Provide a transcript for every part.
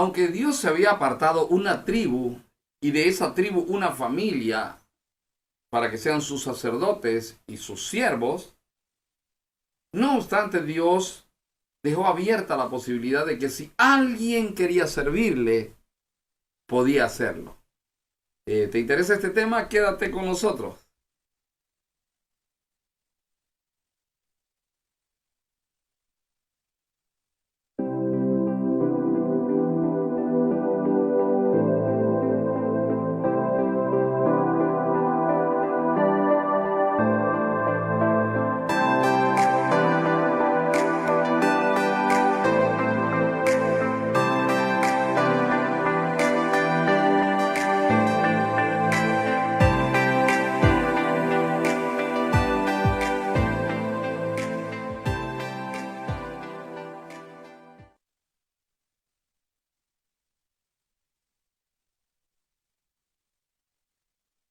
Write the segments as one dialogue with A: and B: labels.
A: aunque Dios se había apartado una tribu y de esa tribu una familia para que sean sus sacerdotes y sus siervos, no obstante Dios dejó abierta la posibilidad de que si alguien quería servirle, podía hacerlo. ¿Te interesa este tema? Quédate con nosotros.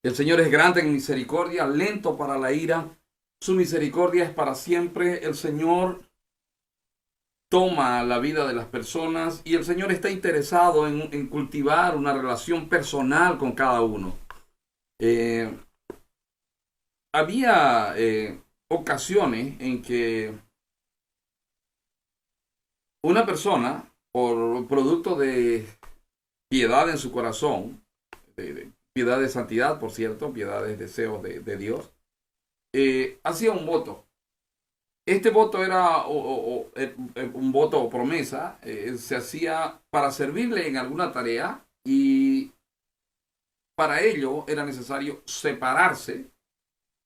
A: El Señor es grande en misericordia, lento para la ira. Su misericordia es para siempre. El Señor toma la vida de las personas y el Señor está interesado en cultivar una relación personal con cada uno. Eh, había ocasiones en que una persona, por producto de piedad en su corazón, de piedad de santidad, por cierto, piedad de deseos de Dios, hacía un voto. Este voto era un voto o promesa, se hacía para servirle en alguna tarea y para ello era necesario separarse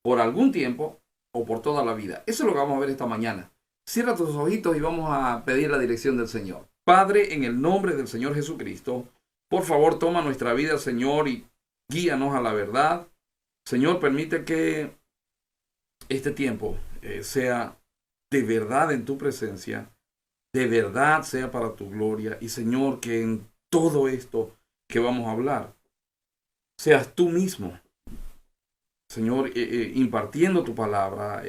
A: por algún tiempo o por toda la vida. Eso es lo que vamos a ver esta mañana. Cierra tus ojitos y vamos a pedir la dirección del Señor. Padre, en el nombre del Señor Jesucristo, por favor toma nuestra vida, Señor, y guíanos a la verdad. Señor, permite que este tiempo sea de verdad en tu presencia, de verdad sea para tu gloria. Y Señor, que en todo esto que vamos a hablar, seas tú mismo, Señor, impartiendo tu palabra,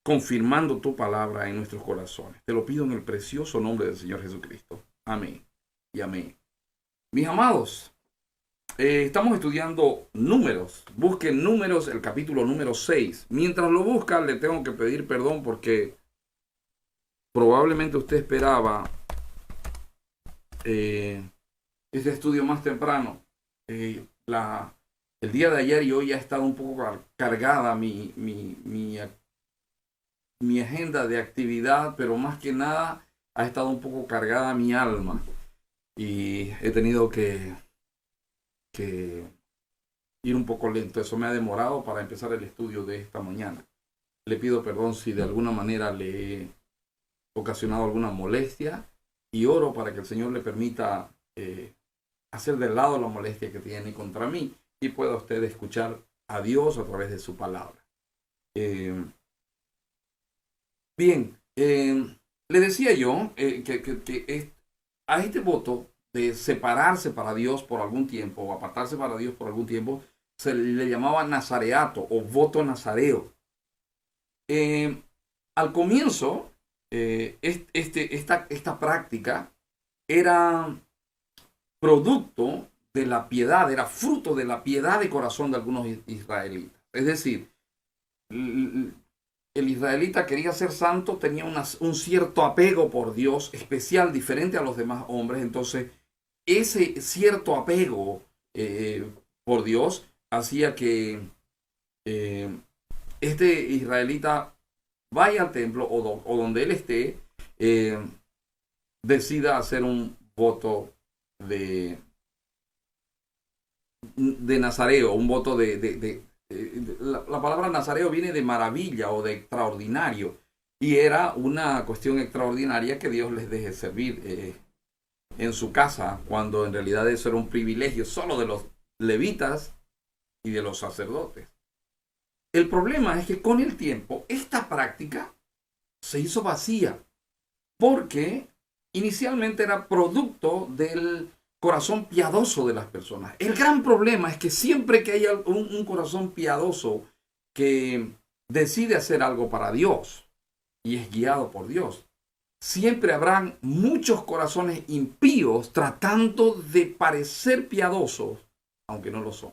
A: confirmando tu palabra en nuestros corazones. Te lo pido en el precioso nombre del Señor Jesucristo. Amén y amén. Mis amados, estamos estudiando Números. Busquen Números, el capítulo número 6. Mientras lo buscan, le tengo que pedir perdón porque probablemente usted esperaba este estudio más temprano. El día de ayer y hoy ha estado un poco cargada mi agenda de actividad, pero más que nada ha estado un poco cargada mi alma. Y he tenido que ir un poco lento. Eso me ha demorado para empezar el estudio de esta mañana. Le pido perdón si de alguna manera le he ocasionado alguna molestia y oro para que el Señor le permita hacer de lado la molestia que tiene contra mí y pueda usted escuchar a Dios a través de su palabra. Bien, le decía yo que a este voto de separarse para Dios por algún tiempo o apartarse para Dios por algún tiempo se le llamaba nazareato o voto nazareo. Al comienzo, esta práctica era producto de la piedad, era fruto de la piedad de corazón de algunos israelitas. Es decir, el israelita quería ser santo, tenía un cierto apego por Dios, especial, diferente a los demás hombres. Entonces, ese cierto apego por Dios hacía que este israelita vaya al templo o donde él esté, decida hacer un voto de nazareo, un voto la palabra nazareo viene de maravilla o de extraordinario, y era una cuestión extraordinaria que Dios les deje servir en su casa, cuando en realidad eso era un privilegio solo de los levitas y de los sacerdotes. El problema es que con el tiempo esta práctica se hizo vacía, porque inicialmente era producto del corazón piadoso de las personas. El gran problema es que siempre que hay un corazón piadoso que decide hacer algo para Dios y es guiado por Dios, siempre habrán muchos corazones impíos tratando de parecer piadosos, aunque no lo son.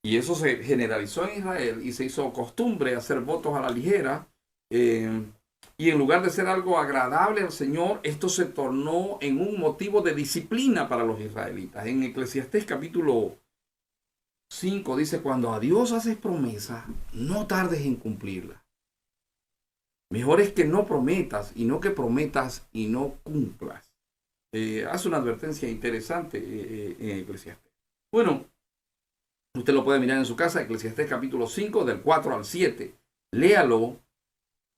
A: Y eso se generalizó en Israel y se hizo costumbre hacer votos a la ligera. Y en lugar de ser algo agradable al Señor, esto se tornó en un motivo de disciplina para los israelitas. En Eclesiastés capítulo 5 dice, cuando a Dios haces promesa, no tardes en cumplirla. Mejor es que no prometas y no que prometas y no cumplas. Hace una advertencia interesante en Eclesiastés. Bueno, usted lo puede mirar en su casa, Eclesiastés capítulo 5, del 4 al 7. Léalo,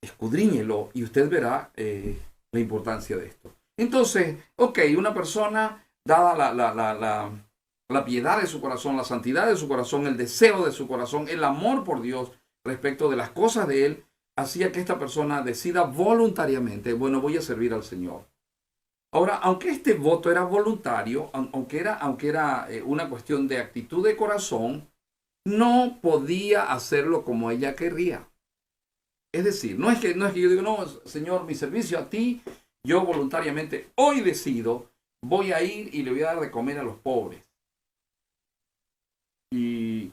A: escudriñelo y usted verá la importancia de esto. Entonces, ok, una persona, dada la piedad de su corazón, la santidad de su corazón, el deseo de su corazón, el amor por Dios respecto de las cosas de Él, hacía que esta persona decida voluntariamente, bueno, voy a servir al Señor. Ahora, aunque este voto era voluntario, aunque era una cuestión de actitud de corazón, no podía hacerlo como ella querría. Es decir, no es que yo digo, no, Señor, mi servicio a ti, yo voluntariamente hoy decido, voy a ir y le voy a dar de comer a los pobres. Y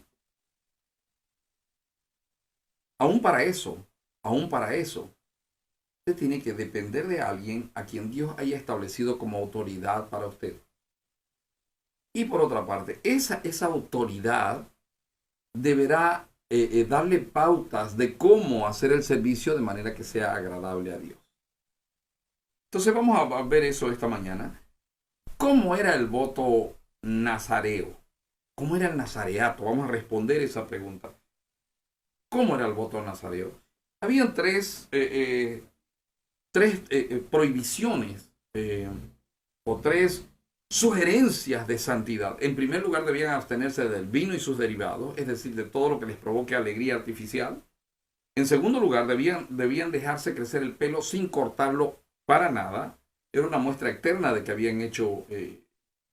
A: aún para eso, usted tiene que depender de alguien a quien Dios haya establecido como autoridad para usted. Y por otra parte, esa autoridad deberá darle pautas de cómo hacer el servicio de manera que sea agradable a Dios. Entonces vamos a ver eso esta mañana. ¿Cómo era el voto nazareo? ¿Cómo era el nazareato? Vamos a responder esa pregunta. ¿Cómo era el voto nazareo? Habían tres prohibiciones o tres sugerencias de santidad. En primer lugar, debían abstenerse del vino y sus derivados, es decir, de todo lo que les provoque alegría artificial. En segundo lugar, debían dejarse crecer el pelo sin cortarlo para nada. Era una muestra externa de que habían hecho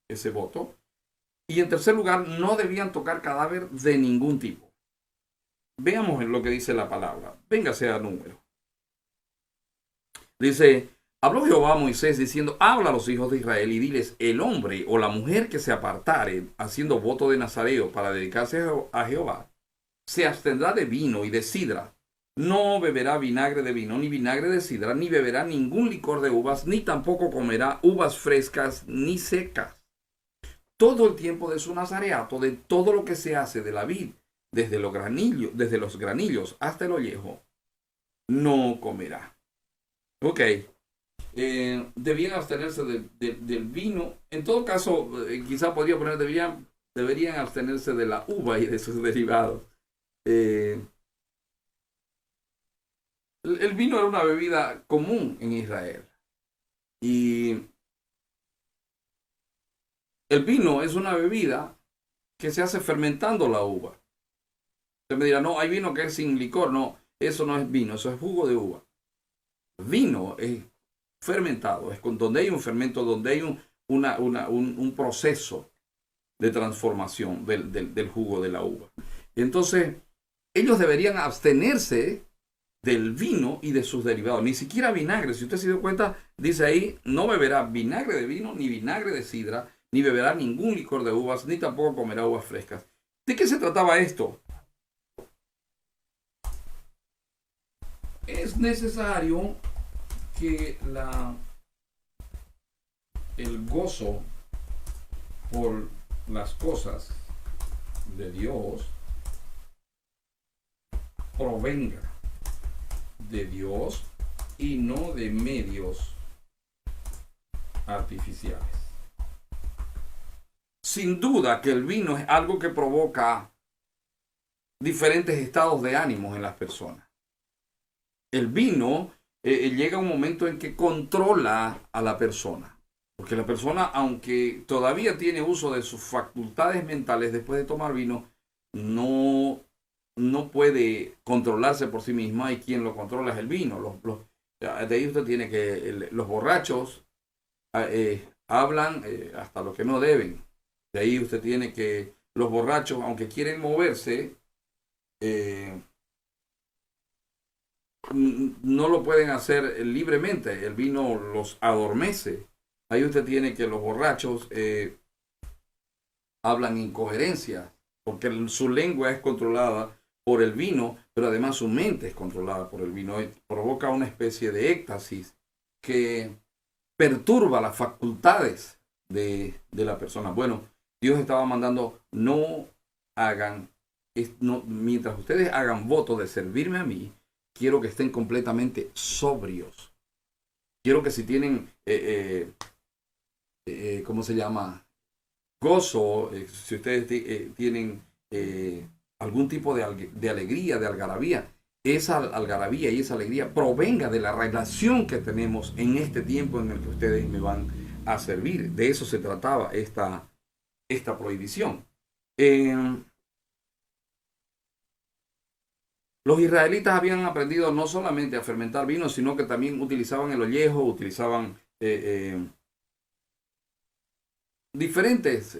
A: ese voto. Y en tercer lugar, no debían tocar cadáver de ningún tipo. Veamos lo que dice la palabra. Véngase a número. Dice, habló Jehová a Moisés diciendo, habla a los hijos de Israel y diles, el hombre o la mujer que se apartare haciendo voto de nazareo para dedicarse a Jehová, se abstendrá de vino y de sidra. No beberá vinagre de vino, ni vinagre de sidra, ni beberá ningún licor de uvas, ni tampoco comerá uvas frescas ni secas. Todo el tiempo de su nazareato, de todo lo que se hace de la vid, desde los granillos hasta el ollejo, no comerá. Ok. Debían abstenerse del vino. En todo caso, quizá podría poner, deberían abstenerse de la uva y de sus derivados. El vino era una bebida común en Israel. Y el vino es una bebida que se hace fermentando la uva. Usted me dirá, no, hay vino que es sin licor. No, eso no es vino, eso es jugo de uva. Vino es fermentado, es donde hay un fermento, donde hay un proceso de transformación del jugo de la uva. Entonces, ellos deberían abstenerse del vino y de sus derivados, ni siquiera vinagre. Si usted se dio cuenta, dice ahí, no beberá vinagre de vino, ni vinagre de sidra, ni beberá ningún licor de uvas, ni tampoco comerá uvas frescas. ¿De qué se trataba esto? Es necesario que el gozo por las cosas de Dios provenga de Dios y no de medios artificiales. Sin duda que el vino es algo que provoca diferentes estados de ánimo en las personas. El vino llega un momento en que controla a la persona. Porque la persona, aunque todavía tiene uso de sus facultades mentales después de tomar vino, no puede controlarse por sí misma, y quien lo controla es el vino. De ahí usted tiene que los borrachos hablan hasta lo que no deben. De ahí usted tiene que los borrachos, aunque quieren moverse, no lo pueden hacer libremente. El vino los adormece. Ahí usted tiene que los borrachos hablan incoherencia, porque su lengua es controlada por el vino, pero además su mente es controlada por el vino. Provoca una especie de éxtasis que perturba las facultades de la persona. Bueno, Dios estaba mandando, no hagan, no, mientras ustedes hagan voto de servirme a mí, quiero que estén completamente sobrios. Quiero que si tienen, ¿cómo se llama? Gozo, si ustedes tienen algún tipo de alegría, de algarabía, esa algarabía y esa alegría provenga de la relación que tenemos en este tiempo en el que ustedes me van a servir. De eso se trataba esta prohibición. Los israelitas habían aprendido no solamente a fermentar vino, sino que también utilizaban el ollejo, utilizaban diferentes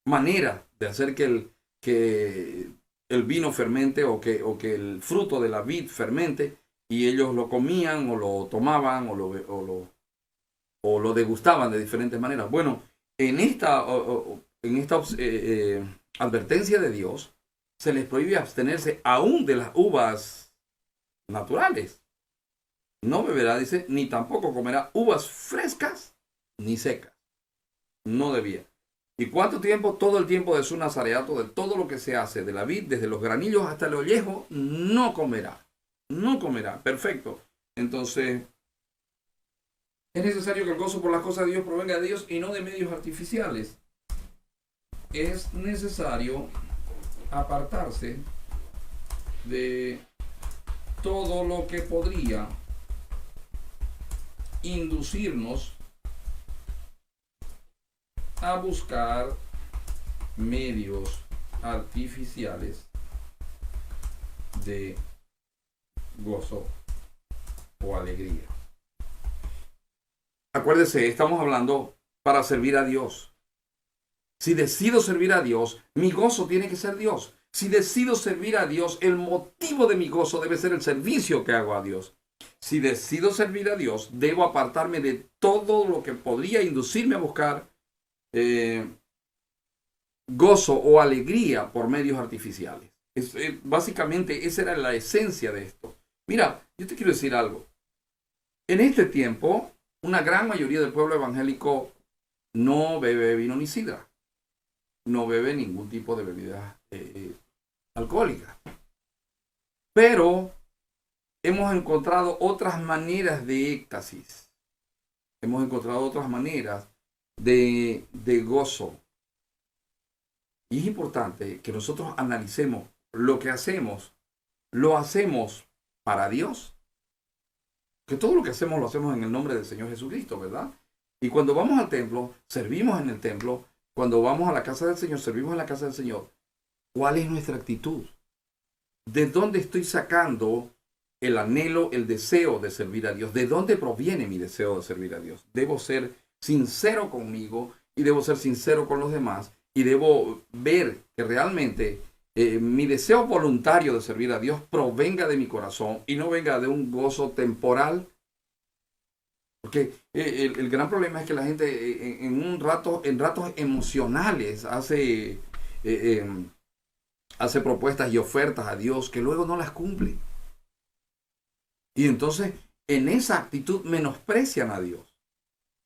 A: maneras de hacer que el vino fermente o que el fruto de la vid fermente, y ellos lo comían o lo tomaban o lo degustaban de diferentes maneras. Bueno, en esta advertencia de Dios se les prohíbe abstenerse aún de las uvas naturales. No beberá, dice, ni tampoco comerá uvas frescas ni secas. No debía. ¿Y cuánto tiempo? Todo el tiempo de su nazareato, de todo lo que se hace de la vid, desde los granillos hasta el ollejo, no comerá. No comerá. Perfecto. Entonces, es necesario que el gozo por las cosas de Dios provenga de Dios y no de medios artificiales. Es necesario apartarse de todo lo que podría inducirnos a buscar medios artificiales de gozo o alegría. Acuérdese, estamos hablando para servir a Dios. Si decido servir a Dios, mi gozo tiene que ser Dios. Si decido servir a Dios, el motivo de mi gozo debe ser el servicio que hago a Dios. Si decido servir a Dios, debo apartarme de todo lo que podría inducirme a buscar gozo o alegría por medios artificiales. Básicamente, esa era la esencia de esto. Mira, yo te quiero decir algo. En este tiempo, una gran mayoría del pueblo evangélico no bebe vino ni sidra. No bebe ningún tipo de bebida alcohólica. Pero hemos encontrado otras maneras de éxtasis. Hemos encontrado otras maneras de gozo. Y es importante que nosotros analicemos lo que hacemos. ¿Lo hacemos para Dios? Que todo lo que hacemos lo hacemos en el nombre del Señor Jesucristo, ¿verdad? Y cuando vamos al templo, servimos en el templo. Cuando vamos a la casa del Señor, servimos en la casa del Señor. ¿Cuál es nuestra actitud? ¿De dónde estoy sacando el anhelo, el deseo de servir a Dios? ¿De dónde proviene mi deseo de servir a Dios? Debo ser sincero conmigo y debo ser sincero con los demás y debo ver que realmente mi deseo voluntario de servir a Dios provenga de mi corazón y no venga de un gozo temporal. Porque el gran problema es que la gente en ratos emocionales hace propuestas y ofertas a Dios que luego no las cumple. Y entonces en esa actitud menosprecian a Dios.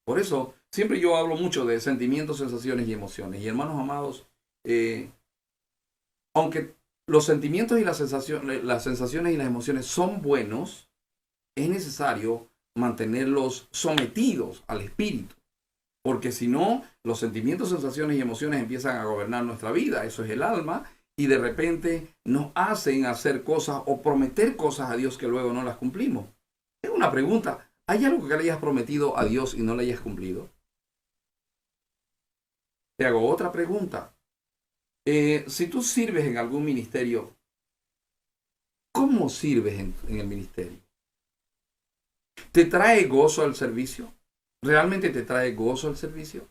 A: Por eso siempre yo hablo mucho de sentimientos, sensaciones y emociones. Y hermanos amados, aunque los sentimientos y las sensaciones y las emociones son buenos, es necesario mantenerlos sometidos al espíritu. Porque si no, los sentimientos, sensaciones y emociones empiezan a gobernar nuestra vida. Eso es el alma. Y de repente nos hacen hacer cosas o prometer cosas a Dios que luego no las cumplimos. Es una pregunta. ¿Hay algo que le hayas prometido a Dios y no le hayas cumplido? Te hago otra pregunta. Si tú sirves en algún ministerio, ¿cómo sirves en el ministerio? ¿Te trae gozo el servicio? ¿Realmente te trae gozo el servicio?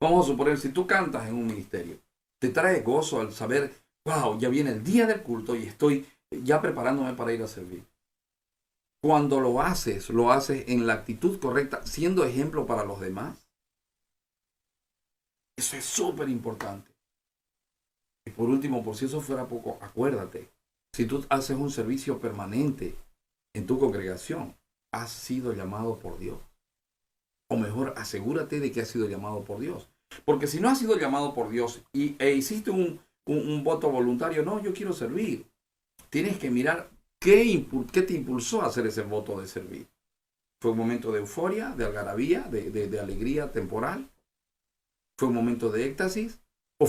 A: Vamos a suponer, si tú cantas en un ministerio, ¿te trae gozo al saber wow, ya viene el día del culto y estoy ya preparándome para ir a servir. Cuando lo haces en la actitud correcta, siendo ejemplo para los demás. Eso es súper importante. Y por último, por si eso fuera poco, acuérdate, si tú haces un servicio permanente en tu congregación, has sido llamado por Dios. O mejor, asegúrate de que has sido llamado por Dios. Porque si no has sido llamado por Dios e hiciste un voto voluntario, no, yo quiero servir, tienes que mirar qué te impulsó a hacer ese voto de servir. ¿Fue un momento de euforia, de algarabía, de alegría temporal? ¿Fue un momento de éxtasis? ¿O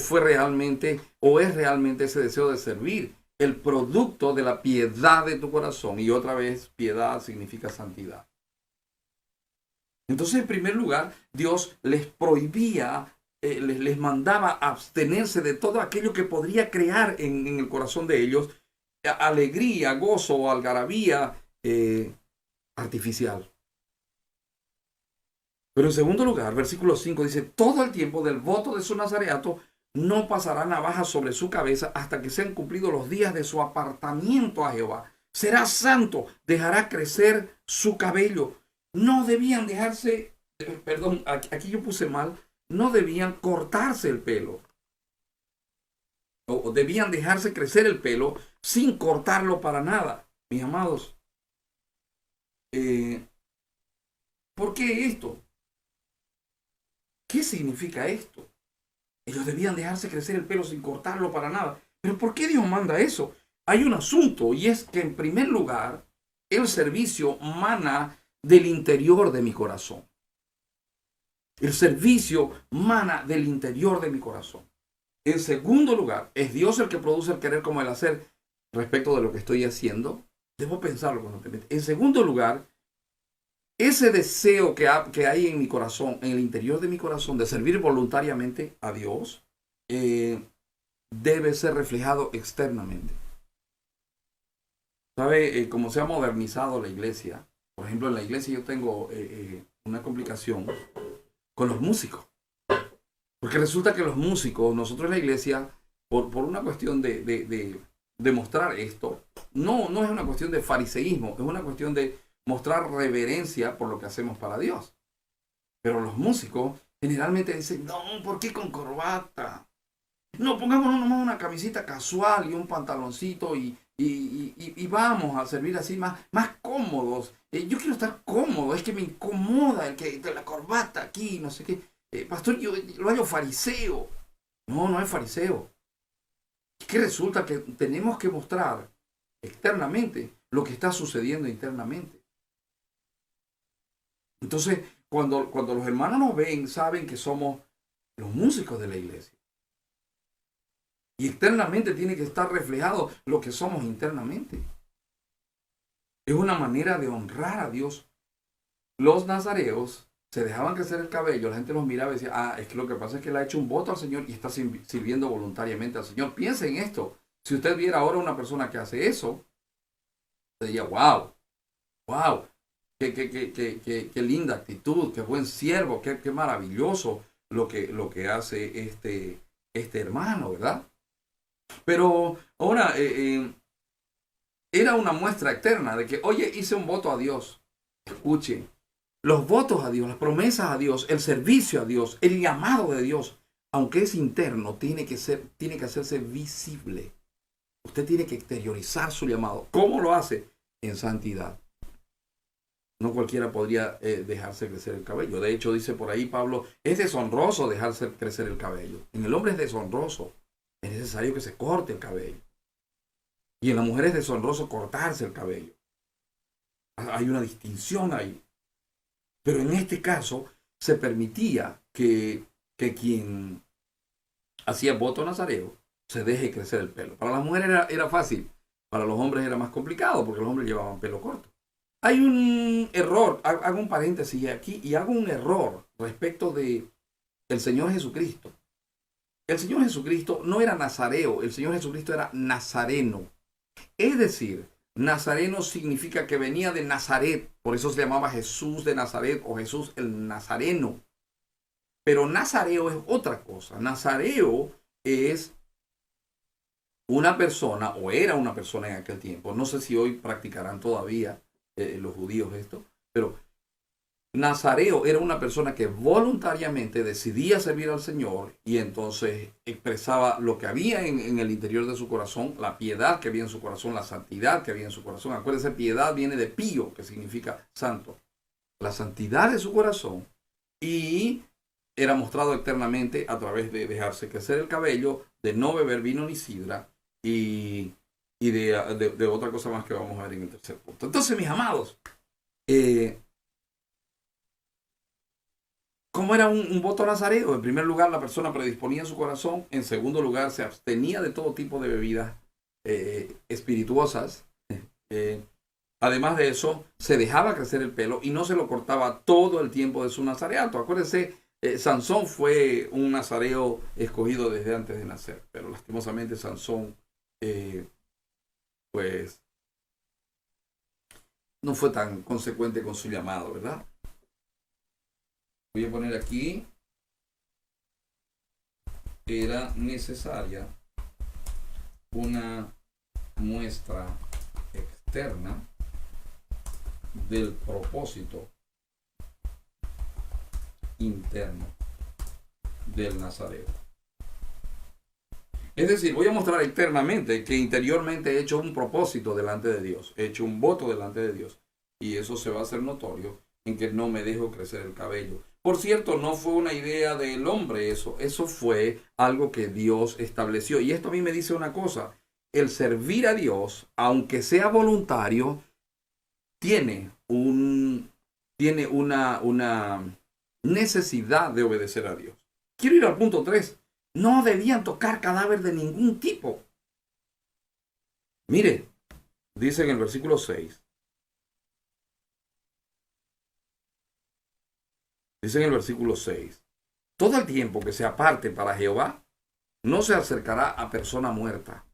A: es realmente ese deseo de servir el producto de la piedad de tu corazón? Y otra vez, piedad significa santidad. Entonces, en primer lugar, Dios les prohibía, les mandaba abstenerse de todo aquello que podría crear en el corazón de ellos alegría, gozo o algarabía artificial. Pero en segundo lugar, versículo 5 dice, todo el tiempo del voto de su nazareato no pasará navaja sobre su cabeza hasta que sean cumplidos los días de su apartamiento a Jehová. Será santo, dejará crecer su cabello. No debían dejarse, perdón, aquí yo puse mal, no debían cortarse el pelo. O debían dejarse crecer el pelo sin cortarlo para nada. Mis amados, ¿por qué esto? ¿Qué significa esto? Ellos debían dejarse crecer el pelo sin cortarlo para nada. Pero ¿por qué Dios manda eso? Hay un asunto y es que en primer lugar, el servicio mana del interior de mi corazón. El servicio mana del interior de mi corazón. En segundo lugar, ¿es Dios el que produce el querer como el hacer respecto de lo que estoy haciendo? Debo pensarlo constantemente. En segundo lugar, ese deseo que hay en mi corazón, en el interior de mi corazón, de servir voluntariamente a Dios, debe ser reflejado externamente. ¿Sabe? Como se ha modernizado la iglesia, por ejemplo, en la iglesia yo tengo una complicación con los músicos. Porque resulta que los músicos, nosotros en la iglesia, por una cuestión de mostrar esto, no es una cuestión de fariseísmo, es una cuestión de mostrar reverencia por lo que hacemos para Dios. Pero los músicos generalmente dicen, no, ¿por qué con corbata? No, pongámonos nomás una camisita casual y un pantaloncito y vamos a servir así más cómodos. Yo quiero estar cómodo, es que me incomoda el que de la corbata aquí, no sé qué. Pastor, yo lo hallo fariseo. No es fariseo. Es que resulta que tenemos que mostrar externamente lo que está sucediendo internamente. Entonces, cuando los hermanos nos ven, saben que somos los músicos de la iglesia. Y externamente tiene que estar reflejado lo que somos internamente. Es una manera de honrar a Dios. Los nazareos se dejaban crecer el cabello, la gente los miraba y decía, es que lo que pasa es que le ha hecho un voto al Señor y está sirviendo voluntariamente al Señor. Piense en esto. Si usted viera ahora una persona que hace eso, diría, wow, qué linda actitud, qué buen siervo, qué maravilloso lo que hace este hermano, ¿verdad? Pero ahora era una muestra externa de que, oye, hice un voto a Dios. Escuchen, los votos a Dios, las promesas a Dios, el servicio a Dios, el llamado de Dios, aunque es interno, tiene que hacerse visible. Usted tiene que exteriorizar su llamado. ¿Cómo lo hace? En santidad. No cualquiera podría dejarse crecer el cabello. De hecho, dice por ahí Pablo, es deshonroso dejarse crecer el cabello. En el hombre es deshonroso. Es necesario que se corte el cabello. Y en la mujer es deshonroso cortarse el cabello. Hay una distinción ahí. Pero en este caso se permitía que quien hacía voto nazareo se deje crecer el pelo. Para las mujeres era fácil. Para los hombres era más complicado porque los hombres llevaban pelo corto. Hay un error, hago un paréntesis aquí y hago un error respecto de el Señor Jesucristo. El Señor Jesucristo no era nazareo, el Señor Jesucristo era nazareno. Es decir, nazareno significa que venía de Nazaret, por eso se llamaba Jesús de Nazaret o Jesús el Nazareno. Pero nazareo es otra cosa. Nazareo es una persona, o era una persona en aquel tiempo, no sé si hoy practicarán todavía los judíos esto, pero Nazareo era una persona que voluntariamente decidía servir al Señor y entonces expresaba lo que había en el interior de su corazón, la piedad que había en su corazón, la santidad que había en su corazón. Acuérdense, piedad viene de pío, que significa santo. La santidad de su corazón, y era mostrado externamente a través de dejarse crecer el cabello, de no beber vino ni sidra y de otra cosa más que vamos a ver en el tercer punto. Entonces, mis amados, ¿cómo era un voto nazareo? En primer lugar, la persona predisponía su corazón. En segundo lugar, se abstenía de todo tipo de bebidas espirituosas. Además de eso, se dejaba crecer el pelo y no se lo cortaba todo el tiempo de su nazareato. Acuérdense, Sansón fue un nazareo escogido desde antes de nacer, pero lastimosamente Sansón, pues, no fue tan consecuente con su llamado, ¿verdad? Voy a poner aquí, era necesaria una muestra externa del propósito interno del nazareo. Es decir, voy a mostrar externamente que interiormente he hecho un propósito delante de Dios, he hecho un voto delante de Dios, y eso se va a hacer notorio en que no me dejo crecer el cabello. Por cierto, no fue una idea del hombre eso fue algo que Dios estableció. Y esto a mí me dice una cosa: el servir a Dios, aunque sea voluntario, tiene una necesidad de obedecer a Dios. Quiero ir al punto 3. No debían tocar cadáver de ningún tipo. Mire, dice en el versículo 6. Dice en el versículo 6. Todo el tiempo que se aparte para Jehová, no se acercará a persona muerta.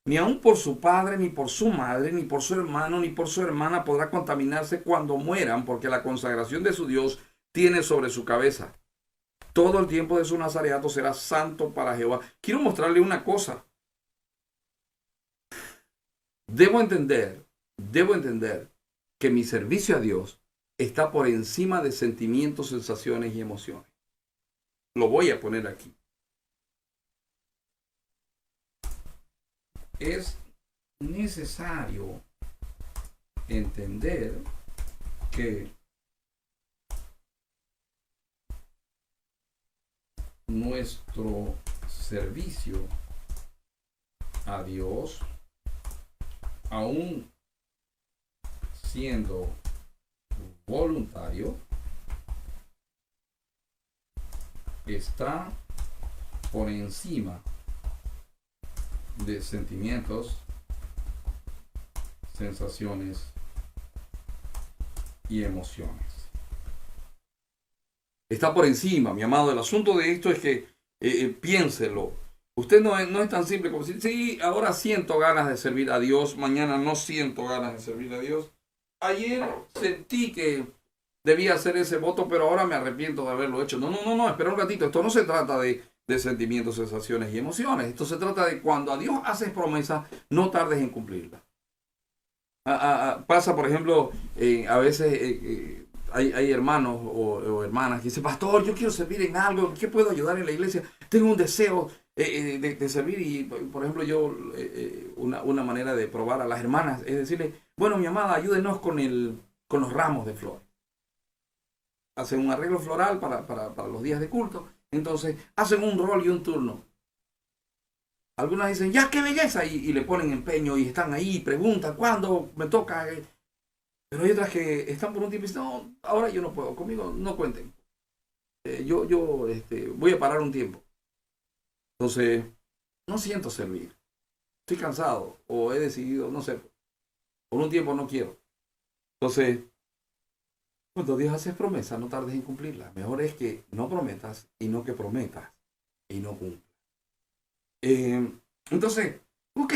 A: Ni aun por su padre, ni por su madre, ni por su hermano, ni por su hermana podrá contaminarse cuando mueran, porque la consagración de su Dios tiene sobre su cabeza. Todo el tiempo de su nazareato será santo para Jehová. Quiero mostrarle una cosa. Debo entender que mi servicio a Dios está por encima de sentimientos, sensaciones y emociones. Lo voy a poner aquí. Es necesario entender que nuestro servicio a Dios, aún siendo voluntario, está por encima de sentimientos, sensaciones y emociones. Está por encima, mi amado. El asunto de esto es que piénselo. Usted no es tan simple como decir, sí, ahora siento ganas de servir a Dios, mañana no siento ganas de servir a Dios. Ayer sentí que debía hacer ese voto, pero ahora me arrepiento de haberlo hecho. No, espera un ratito. Esto no se trata de sentimientos, sensaciones y emociones. Esto se trata de cuando a Dios haces promesa, no tardes en cumplirla. Pasa, por ejemplo, a veces hay hermanos o hermanas que dicen, pastor, yo quiero servir en algo, ¿qué puedo ayudar en la iglesia? Tengo un deseo de servir. Y, por ejemplo, yo, una manera de probar a las hermanas es decirle, bueno, mi amada, ayúdenos con los ramos de flores. Hacen un arreglo floral para los días de culto. Entonces, hacen un rol y un turno. Algunas dicen, ya, qué belleza, y le ponen empeño y están ahí, preguntan, ¿cuándo me toca? Pero hay otras que están por un tiempo y dicen, no, ahora yo no puedo, conmigo no cuenten. Yo voy a parar un tiempo. Entonces, no siento servir. Estoy cansado o he decidido, no sé, por un tiempo no quiero. Entonces, cuando Dios hace promesa, no tardes en cumplirla. Mejor es que no prometas y no que prometas y no cumplas. Entonces, ok.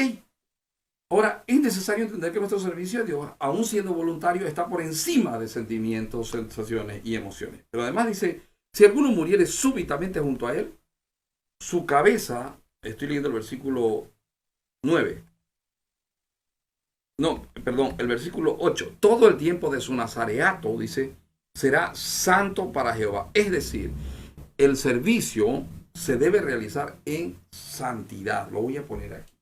A: Ahora, es necesario entender que nuestro servicio a Dios, aún siendo voluntario, está por encima de sentimientos, sensaciones y emociones. Pero además dice, si alguno muriere súbitamente junto a él, su cabeza, estoy leyendo el versículo 9. No, perdón, el versículo 8. Todo el tiempo de su nazareato, dice, será santo para Jehová. Es decir, el servicio se debe realizar en santidad. Lo voy a poner aquí.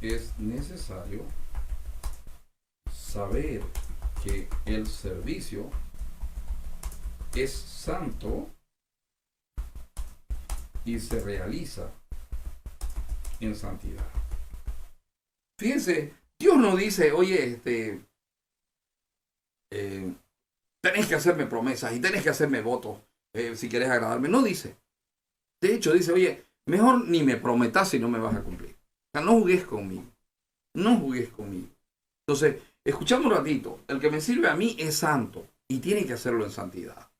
A: Es necesario saber que el servicio es santo y se realiza en santidad. Fíjense, Dios no dice, oye, tenés que hacerme promesas y tenés que hacerme votos si querés agradarme. No dice. De hecho, dice, oye, mejor ni me prometas si no me vas a cumplir. O sea, no jugues conmigo. No jugues conmigo. Entonces, escuchamos un ratito. El que me sirve a mí es santo y tiene que hacerlo en santidad.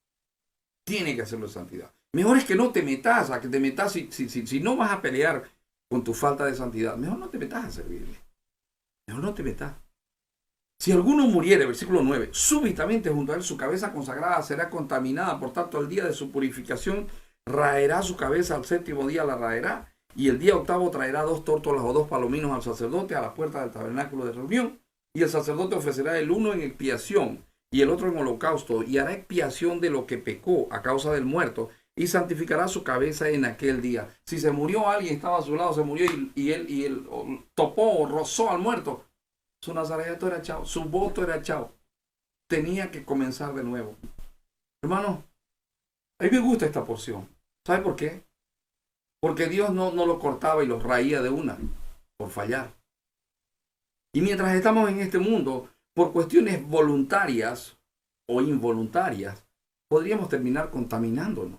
A: Tiene que hacerlo en santidad. Mejor es que no te metas, a que te metas si no vas a pelear con tu falta de santidad. Mejor no te metas a servirle. Mejor no te metas. Si alguno muriere, versículo 9, súbitamente junto a él su cabeza consagrada será contaminada, por tanto el día de su purificación raerá su cabeza, al séptimo día la raerá, y el día octavo traerá 2 tórtolas o 2 palominos al sacerdote a la puerta del tabernáculo de reunión, y el sacerdote ofrecerá el uno en expiación y el otro en holocausto, y hará expiación de lo que pecó a causa del muerto, y santificará su cabeza en aquel día. Si se murió alguien, estaba a su lado, se murió y él topó o rozó al muerto, su nazareato era echado, su voto era echado. Tenía que comenzar de nuevo. Hermano, a mí me gusta esta porción. ¿Sabe por qué? Porque Dios no lo cortaba y los raía de una por fallar. Y mientras estamos en este mundo, por cuestiones voluntarias o involuntarias, podríamos terminar contaminándonos.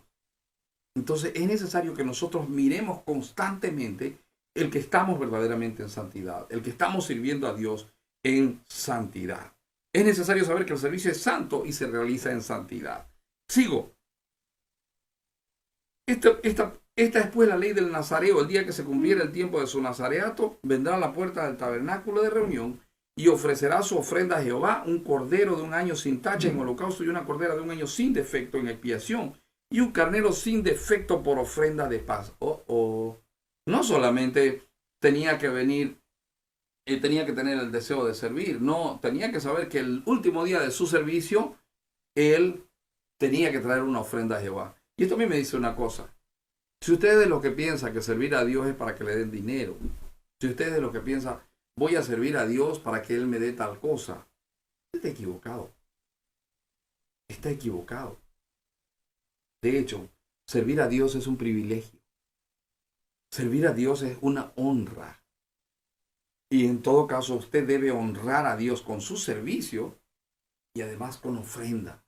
A: Entonces es necesario que nosotros miremos constantemente el que estamos verdaderamente en santidad, el que estamos sirviendo a Dios en santidad. Es necesario saber que el servicio es santo y se realiza en santidad. Sigo. Esta es pues la ley del nazareo. El día que se cumpliera el tiempo de su nazareato, vendrá a la puerta del tabernáculo de reunión y ofrecerá su ofrenda a Jehová, un cordero de 1 año sin tacha en holocausto y una cordera de 1 año sin defecto en expiación y un carnero sin defecto por ofrenda de paz. No solamente tenía que venir, tenía que tener el deseo de servir, no, tenía que saber que el último día de su servicio, él tenía que traer una ofrenda a Jehová. Y esto a mí me dice una cosa. Si usted es de los que piensa que servir a Dios es para que le den dinero, si usted es de los que piensa, voy a servir a Dios para que Él me dé tal cosa, está equivocado. Está equivocado. De hecho, servir a Dios es un privilegio. Servir a Dios es una honra. Y en todo caso, usted debe honrar a Dios con su servicio y además con ofrenda.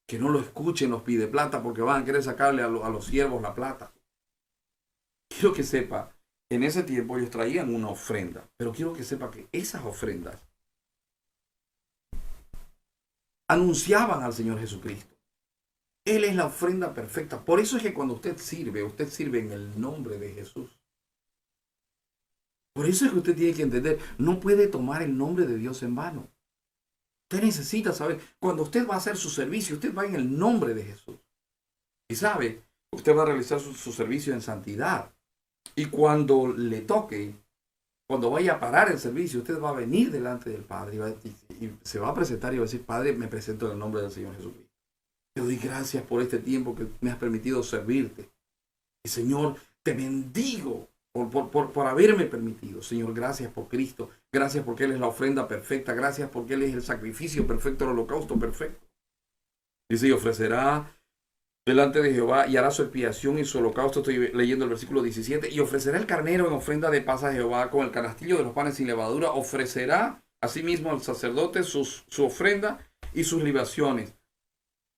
A: Que no lo escuchen los pideplata porque van a querer sacarle a los siervos la plata. Quiero que sepa, en ese tiempo ellos traían una ofrenda, pero quiero que sepa que esas ofrendas anunciaban al Señor Jesucristo. Él es la ofrenda perfecta. Por eso es que cuando usted sirve en el nombre de Jesús. Por eso es que usted tiene que entender, no puede tomar el nombre de Dios en vano. Usted necesita saber, cuando usted va a hacer su servicio, usted va en el nombre de Jesús. Y sabe, usted va a realizar su servicio en santidad. Y cuando le toque, cuando vaya a parar el servicio, usted va a venir delante del Padre y se va a presentar y va a decir, Padre, me presento en el nombre del Señor Jesucristo. Te doy gracias por este tiempo que me has permitido servirte. Y Señor, te bendigo por haberme permitido. Señor, gracias por Cristo. Gracias porque Él es la ofrenda perfecta. Gracias porque Él es el sacrificio perfecto, el holocausto perfecto. Dice, y ofrecerá delante de Jehová y hará su expiación y su holocausto. Estoy leyendo el versículo 17. Y ofrecerá el carnero en ofrenda de paz a Jehová con el canastillo de los panes sin levadura. Ofrecerá asimismo al sacerdote su ofrenda y sus libaciones.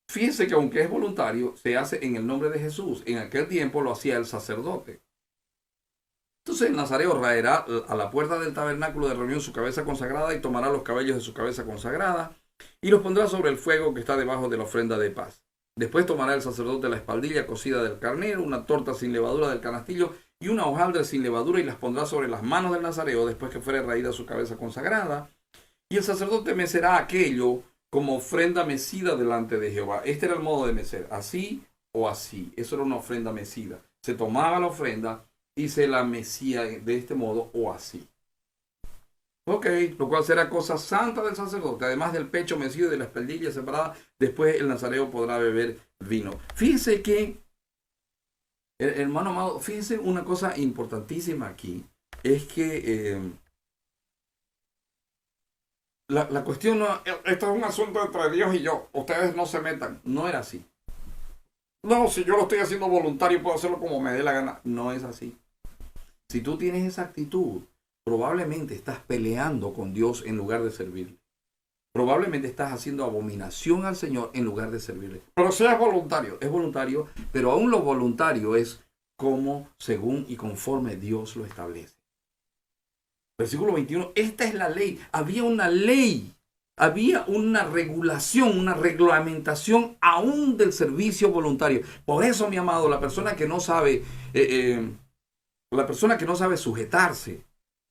A: Fíjense que aunque es voluntario, se hace en el nombre de Jesús. En aquel tiempo lo hacía el sacerdote. Entonces el nazareo raerá a la puerta del tabernáculo de reunión su cabeza consagrada y tomará los cabellos de su cabeza consagrada y los pondrá sobre el fuego que está debajo de la ofrenda de paz. Después tomará el sacerdote la espaldilla cocida del carnero, una torta sin levadura del canastillo y una hojaldre sin levadura y las pondrá sobre las manos del nazareo después que fuere raída su cabeza consagrada. Y el sacerdote mecerá aquello como ofrenda mecida delante de Jehová. Este era el modo de mecer, así o así. Eso era una ofrenda mecida. Se tomaba la ofrenda y se la mecía de este modo o así. Ok, lo cual será cosa santa del sacerdote, además del pecho mecido y de la espaldilla separada, después el nazareo podrá beber vino. Fíjese que, hermano amado, fíjese una cosa importantísima aquí, es que la cuestión no, esto es un asunto entre Dios y yo, ustedes no se metan, no era así. No, si yo lo estoy haciendo voluntario, puedo hacerlo como me dé la gana. No es así. Si tú tienes esa actitud, probablemente estás peleando con Dios en lugar de servirle. Probablemente estás haciendo abominación al Señor en lugar de servirle. Pero si es voluntario, pero aún lo voluntario es como, según y conforme Dios lo establece. Versículo 21, esta es la ley. Había una ley, había una regulación, una reglamentación aún del servicio voluntario. Por eso, mi amado, la persona que no sabe, sujetarse,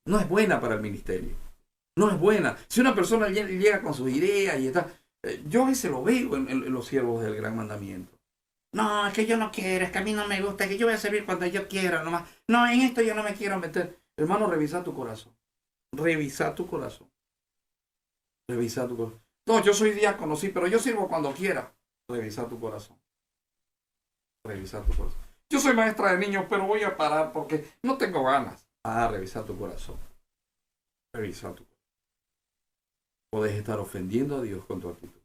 A: no es buena para el ministerio. No es buena. Si una persona llega con sus ideas y está... yo a veces lo veo en los siervos del gran mandamiento. No, es que yo no quiero, es que a mí no me gusta, es que yo voy a servir cuando yo quiera nomás. No, en esto yo no me quiero meter. Hermano, revisa tu corazón. Revisa tu corazón. Revisa tu corazón. No, yo soy diácono, sí, pero yo sirvo cuando quiera. Revisa tu corazón. Revisa tu corazón. Yo soy maestra de niños, pero voy a parar porque no tengo ganas. Revisa tu corazón. Revisa tu corazón. Puedes estar ofendiendo a Dios con tu actitud.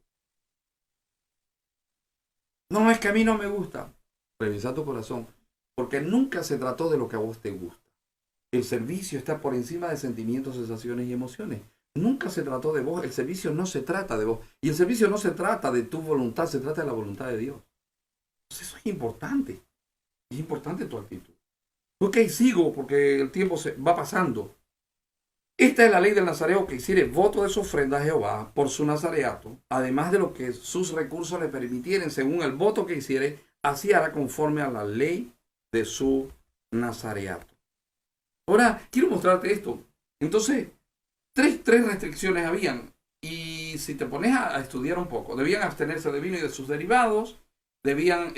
A: No, es que a mí no me gusta. Revisa tu corazón. Porque nunca se trató de lo que a vos te gusta. El servicio está por encima de sentimientos, sensaciones y emociones. Nunca se trató de vos. El servicio no se trata de vos. Y el servicio no se trata de tu voluntad, se trata de la voluntad de Dios. Entonces eso es importante. Es importante tu actitud. Ok, sigo porque el tiempo se va pasando. Esta es la ley del nazareo, que hiciere voto de su ofrenda a Jehová por su nazareato, además de lo que sus recursos le permitieren, según el voto que hiciere, así hará conforme a la ley de su nazareato. Ahora, quiero mostrarte esto. Entonces, tres restricciones habían. Y si te pones a estudiar un poco, debían abstenerse de vino y de sus derivados, debían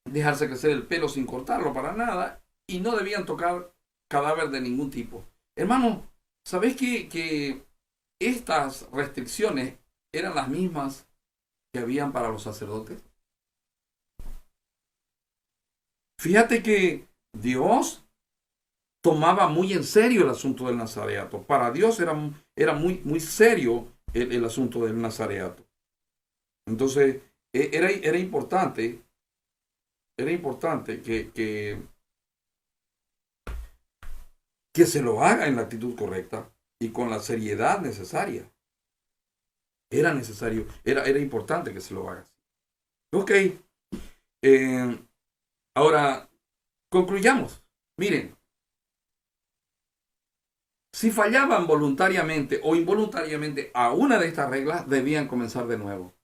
A: dejarse crecer el pelo sin cortarlo para nada, y no debían tocar cadáver de ningún tipo. Hermano, ¿sabés que estas restricciones eran las mismas que habían para los sacerdotes? Fíjate que Dios tomaba muy en serio el asunto del nazareato. Para Dios era muy serio el asunto del nazareato. Entonces, era importante que se lo haga en la actitud correcta y con la seriedad necesaria. Era necesario, era importante que se lo haga. Ok. Ahora, concluyamos. Miren, si fallaban voluntariamente o involuntariamente a una de estas reglas, debían comenzar de nuevo.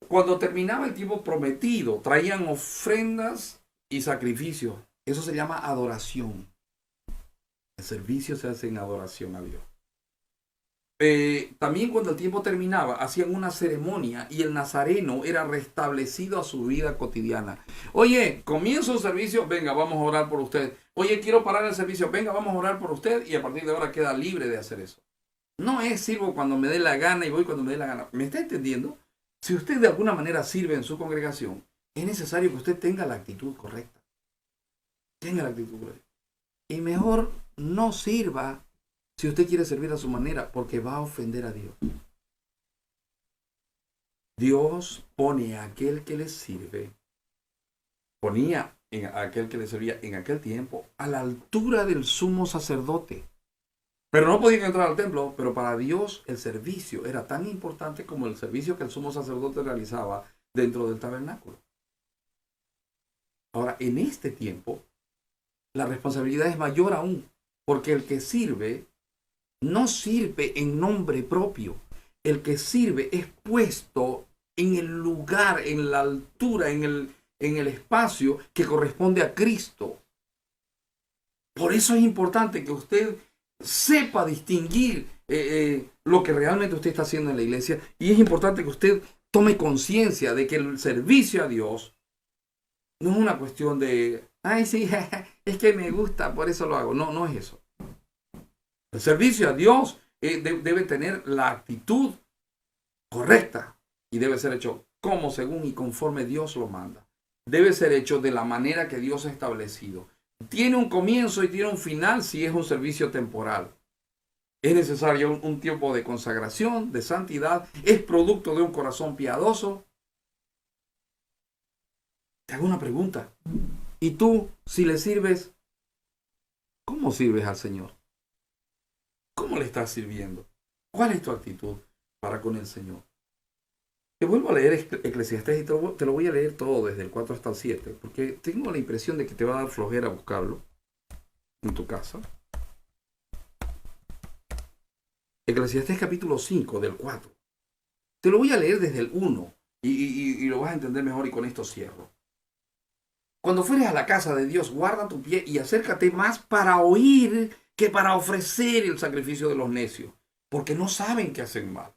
A: Cuando terminaba el tiempo prometido, traían ofrendas y sacrificios. Eso se llama adoración. El servicio se hace en adoración a Dios. También cuando el tiempo terminaba, hacían una ceremonia y el nazareno era restablecido a su vida cotidiana. Oye, comienzo el servicio, venga, vamos a orar por usted. Oye, quiero parar el servicio, venga, vamos a orar por usted, y a partir de ahora queda libre de hacer eso. No es sirvo cuando me dé la gana y voy cuando me dé la gana. ¿Me está entendiendo? Si usted de alguna manera sirve en su congregación, es necesario que usted tenga la actitud correcta. Tenga la actitud correcta. Y mejor no sirva si usted quiere servir a su manera, porque va a ofender a Dios. Dios pone a aquel que le sirve, ponía a aquel que le servía en aquel tiempo a la altura del sumo sacerdote. Pero no podían entrar al templo, pero para Dios el servicio era tan importante como el servicio que el sumo sacerdote realizaba dentro del tabernáculo. Ahora, en este tiempo, la responsabilidad es mayor aún, porque el que sirve no sirve en nombre propio. El que sirve es puesto en el lugar, en la altura, en el espacio que corresponde a Cristo. Por eso es importante que usted sepa distinguir lo que realmente usted está haciendo en la iglesia, y es importante que usted tome conciencia de que el servicio a Dios no es una cuestión de, ay, sí, es que me gusta, por eso lo hago. No, no es eso. El servicio a Dios debe tener la actitud correcta y debe ser hecho como, según y conforme Dios lo manda. Debe ser hecho de la manera que Dios ha establecido. Tiene un comienzo y tiene un final si es un servicio temporal. Es necesario un tiempo de consagración, de santidad. Es producto de un corazón piadoso. Te hago una pregunta. ¿Y tú, si le sirves, cómo sirves al Señor? ¿Cómo le estás sirviendo? ¿Cuál es tu actitud para con el Señor? Te vuelvo a leer Eclesiastés y te lo voy a leer todo desde el 4 hasta el 7, porque tengo la impresión de que te va a dar flojera buscarlo en tu casa. Eclesiastés capítulo 5 del 4. Te lo voy a leer desde el 1 y lo vas a entender mejor y con esto cierro. Cuando fueres a la casa de Dios, guarda tu pie y acércate más para oír que para ofrecer el sacrificio de los necios, porque no saben que hacen mal.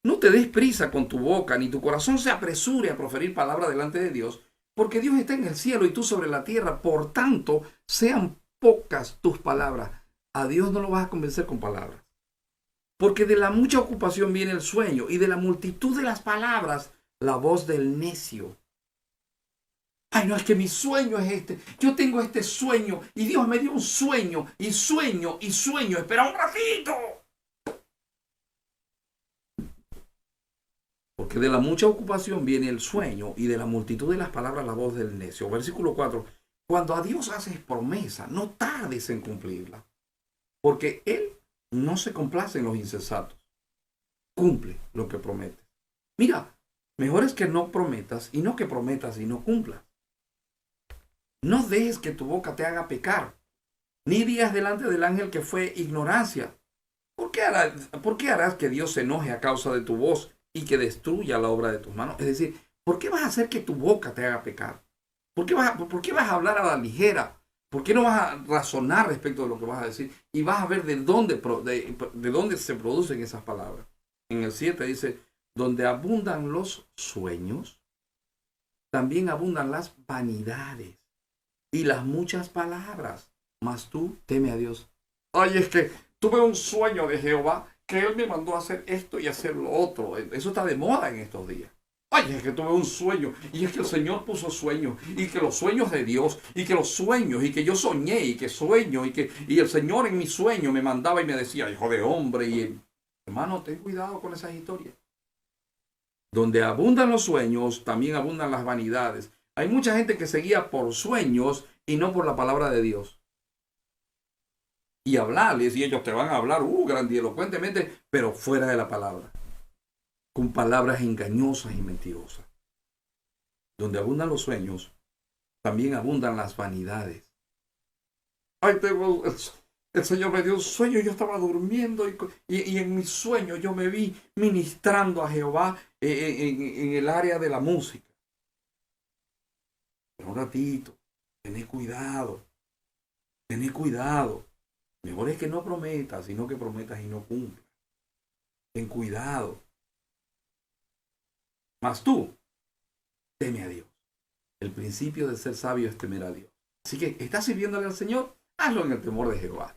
A: No te des prisa con tu boca, ni tu corazón se apresure a proferir palabra delante de Dios, porque Dios está en el cielo y tú sobre la tierra. Por tanto, sean pocas tus palabras. A Dios no lo vas a convencer con palabras. Porque de la mucha ocupación viene el sueño, y de la multitud de las palabras, la voz del necio. Ay, no, es que mi sueño es este. Yo tengo este sueño, y Dios me dio un sueño, y sueño, y sueño. Espera un ratito. Porque de la mucha ocupación viene el sueño, y de la multitud de las palabras la voz del necio. Versículo 4. Cuando a Dios haces promesa, no tardes en cumplirla, porque Él no se complace en los insensatos. Cumple lo que promete. Mira, mejor es que no prometas, y no que prometas y no cumplas. No dejes que tu boca te haga pecar, ni digas delante del ángel que fue ignorancia. ¿Por qué harás que Dios se enoje a causa de tu voz y que destruya la obra de tus manos? Es decir, ¿por qué vas a hacer que tu boca te haga pecar? ¿Por qué vas a hablar a la ligera? ¿Por qué no vas a razonar respecto de lo que vas a decir? Y vas a ver de dónde se producen esas palabras. En el 7 dice, donde abundan los sueños, también abundan las vanidades y las muchas palabras. Mas tú teme a Dios. Ay, es que tuve un sueño de Jehová que Él me mandó a hacer esto y hacer lo otro. Eso está de moda en estos días. Ay, es que tuve un sueño, y es que el Señor puso sueños, y que los sueños de Dios, y que los sueños, y que yo soñé, y que sueño, y el Señor en mi sueño me mandaba y me decía, hijo de hombre, y hermano, ten cuidado con esas historias. Donde abundan los sueños, también abundan las vanidades. Hay mucha gente que se guía por sueños y no por la palabra de Dios. Y hablarles, y ellos te van a hablar grandilocuentemente, pero fuera de la palabra, con palabras engañosas y mentirosas. Donde abundan los sueños, también abundan las vanidades. Ay, el Señor me dio un sueño, yo estaba durmiendo y en mi sueño yo me vi ministrando a Jehová en el área de la música. Pero un ratito, tened cuidado, tened cuidado. Mejor es que no prometas, sino que prometas y no cumplas. Ten cuidado. Mas tú, teme a Dios. El principio de ser sabio es temer a Dios. Así que, ¿estás sirviéndole al Señor? Hazlo en el temor de Jehová.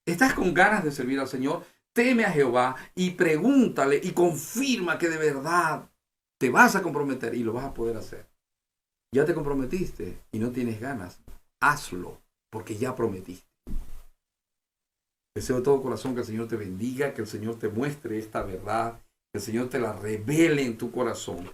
A: ¿Estás con ganas de servir al Señor? Teme a Jehová y pregúntale y confirma que de verdad te vas a comprometer y lo vas a poder hacer. Ya te comprometiste y no tienes ganas. Hazlo, porque ya prometiste. Deseo de todo corazón que el Señor te bendiga, que el Señor te muestre esta verdad, que el Señor te la revele en tu corazón.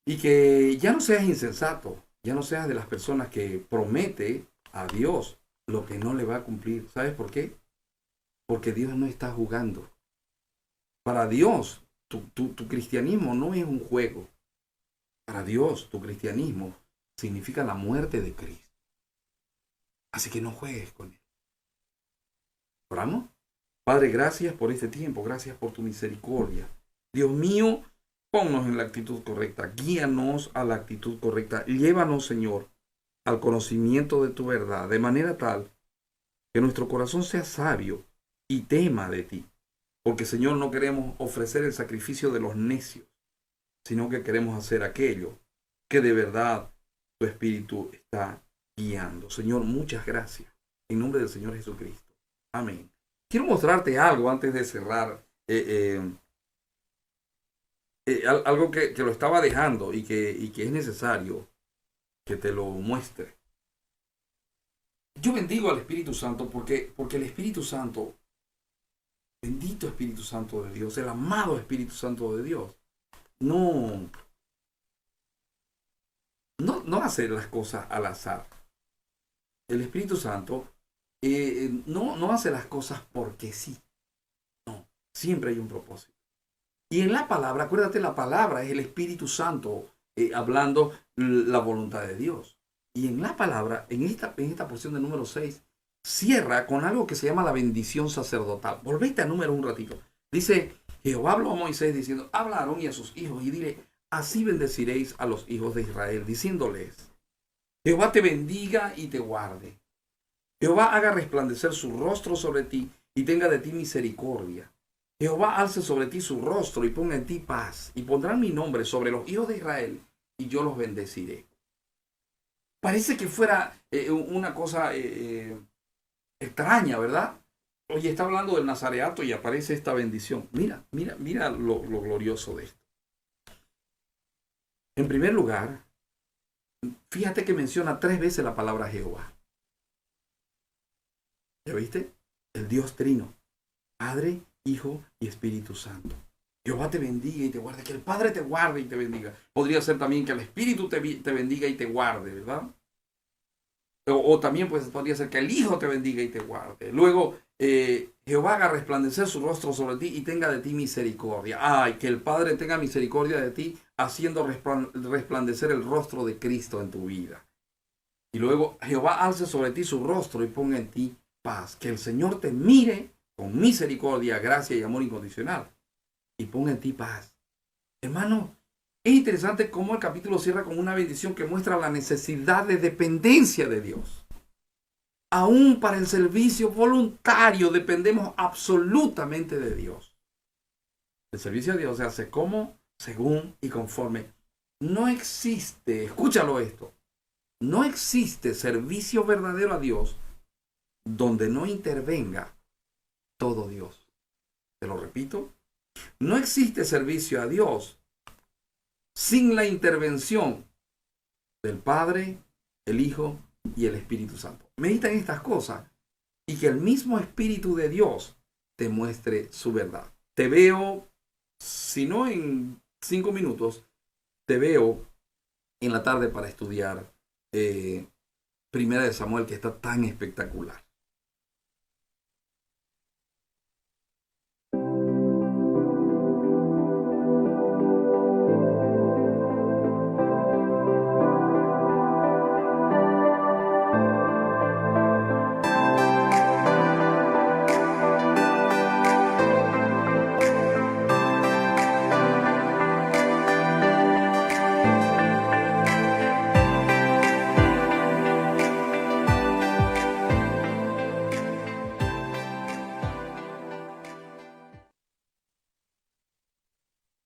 A: Y que ya no seas insensato, ya no seas de las personas que promete a Dios lo que no le va a cumplir. ¿Sabes por qué? Porque Dios no está jugando. Para Dios, tu cristianismo no es un juego. Para Dios, tu cristianismo significa la muerte de Cristo. Así que no juegues con él. ¿Oramos? Padre, gracias por este tiempo, gracias por tu misericordia. Dios mío, ponnos en la actitud correcta, guíanos a la actitud correcta. Llévanos, Señor, al conocimiento de tu verdad, de manera tal que nuestro corazón sea sabio y tema de ti. Porque, Señor, no queremos ofrecer el sacrificio de los necios, sino que queremos hacer aquello que de verdad tu Espíritu está guiando. Señor, muchas gracias. En nombre del Señor Jesucristo. Amén. Quiero mostrarte algo antes de cerrar. Algo que lo estaba dejando y que es necesario que te lo muestre. Yo bendigo al Espíritu Santo porque el Espíritu Santo, bendito Espíritu Santo de Dios, el amado Espíritu Santo de Dios, no hace las cosas al azar. El Espíritu Santo no hace las cosas porque sí. No, siempre hay un propósito. Y en la palabra, acuérdate, la palabra es el Espíritu Santo hablando la voluntad de Dios. Y en la palabra, en esta porción de número 6, cierra con algo que se llama la bendición sacerdotal. Volvete a número un ratito. Dice, Jehová habló a Moisés diciendo, habla a Aarón y a sus hijos y dile, así bendeciréis a los hijos de Israel, diciéndoles, Jehová te bendiga y te guarde. Jehová haga resplandecer su rostro sobre ti y tenga de ti misericordia. Jehová alce sobre ti su rostro y ponga en ti paz, y pondrán mi nombre sobre los hijos de Israel, y yo los bendeciré. Parece que fuera una cosa extraña, ¿verdad? Oye, está hablando del nazareato y aparece esta bendición. Mira lo glorioso de esto. En primer lugar, fíjate que menciona 3 veces la palabra Jehová. ¿Ya viste? El Dios Trino, Padre, Hijo y Espíritu Santo. Jehová te bendiga y te guarde. Que el Padre te guarde y te bendiga. Podría ser también que el Espíritu te bendiga y te guarde, ¿verdad? O también pues, podría ser que el Hijo te bendiga y te guarde. Luego, Jehová haga resplandecer su rostro sobre ti y tenga de ti misericordia. Ay, que el Padre tenga misericordia de ti, haciendo resplandecer el rostro de Cristo en tu vida. Y luego, Jehová alce sobre ti su rostro y ponga en ti paz. Que el Señor te mire con misericordia, gracia y amor incondicional, y ponga en ti paz. Hermano, es interesante cómo el capítulo cierra con una bendición que muestra la necesidad de dependencia de Dios. Aún para el servicio voluntario dependemos absolutamente de Dios. El servicio a Dios se hace como, según y conforme. No existe, escúchalo esto, no existe servicio verdadero a Dios donde no intervenga todo Dios. Te lo repito. No existe servicio a Dios sin la intervención del Padre, el Hijo y el Espíritu Santo. Medita en estas cosas y que el mismo Espíritu de Dios te muestre su verdad. Te veo, si no en 5 minutos, te veo en la tarde para estudiar Primera de Samuel, que está tan espectacular.